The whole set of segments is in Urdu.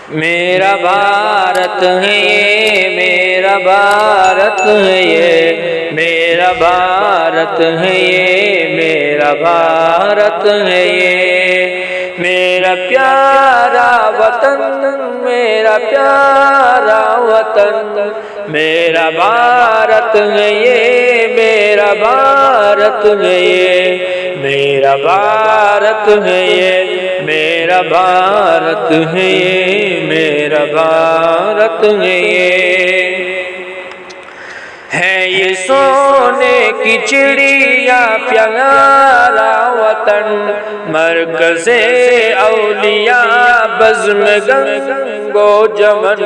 میرا بھارت ہے یہ، میرا بھارت ہے یہ، میرا بھارت ہے یہ، میرا بھارت ہے یہ، میرا پیارا وطن، میرا پیارا وطن، میرا بھارت ہے یہ، میرا بھارت ہے یہ، میرا بھارت ہے یہ، میرا بھارت ہے یہ، میرا بھارت ہے یہ سونے کی چڑیا پیارا وطن، مرکز اولیاء بزم گنگ و جمن،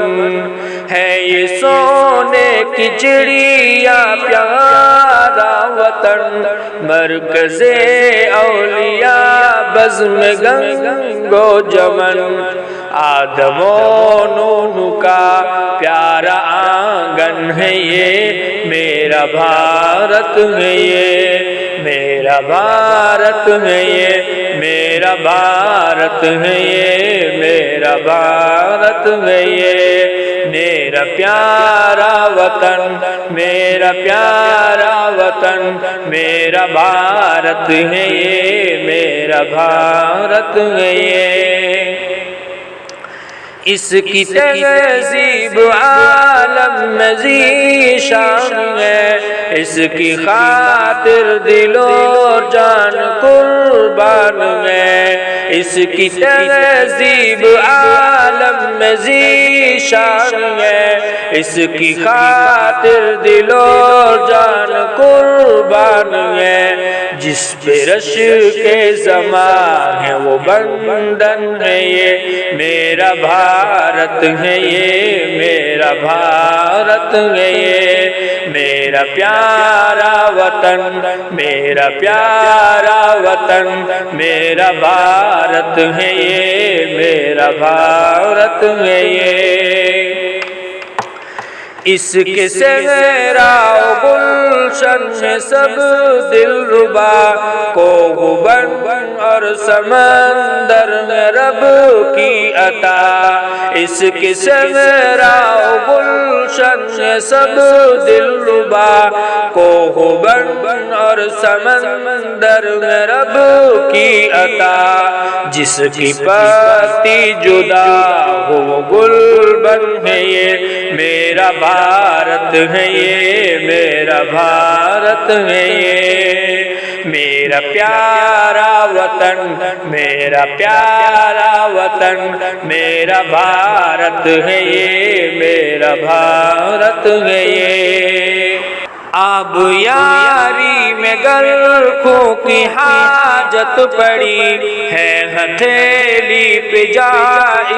ہے یہ سونے کی چڑیا پیارا وطن، مرکز اولیاء بزم گنگ و جمن، آدم و نوح کا پیارا آنگن ہے یہ، میرا بھارت ہے یہ، میرا بھارت ہے یہ، میرا بھارت ہے یہ، میرا بھارت ہے یہ، میرا پیارا وطن، میرا پیارا وطن، میرا بھارت ہے یہ، میرا بھارت ہے یہ، اس کی تہذیب عالم میں ذیشان ہے، اس کی خاطر دل و جان قربان ہے، اس کی تہذیب عالم میں ذیشان ہے، اس کی خاطر دل و جان قربان ہے، جس پہ رش کے زمان ہے وہ بندن ہے یہ، میرا بھارت ہے یہ، میرا بھارت ہے یہ، میرا پیارا وطن، میرا پیارا وطن، میرا بھارت ہے یہ، میرا بھارت ہے یہ، اس کے صحرا و گلشن میں سب دلربا، کوہ بن اور سمندر میں رب کی عطا، اس کے صحرا و گلشن میں سب دلربا، کوہ بن اور سمندر میں رب کی عطا، جس کی پتی جدا ہو وہ گل بن ہے یہ، میرا بھارت ہے یہ، میرا بھارت ہے یہ، میرا پیارا وطن، میرا پیارا وطن، میرا بھارت ہے یہ، میرا بھارت ہے یہ، آب یاری میں گرکھوں کی حاجت پڑی ہے، ہتھیلی پہ جا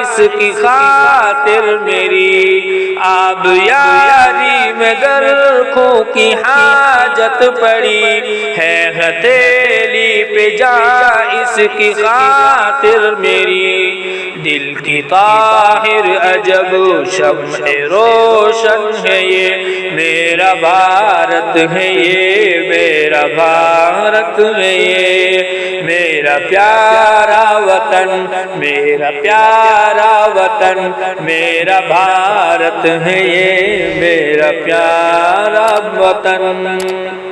اس کی خاطر میری، آب یاری میں گرکھوں کی حاجت پڑی ہے، ہتھیلی پہ جا اس کی خاطر میری، دل کی طاہر عجب شمع روشن ہے یہ، میرا بھارت ہے یہ، میرا بھارت ہے یہ، میرا پیارا وطن، میرا پیارا وطن، میرا بھارت ہے یہ، میرا پیارا وطن۔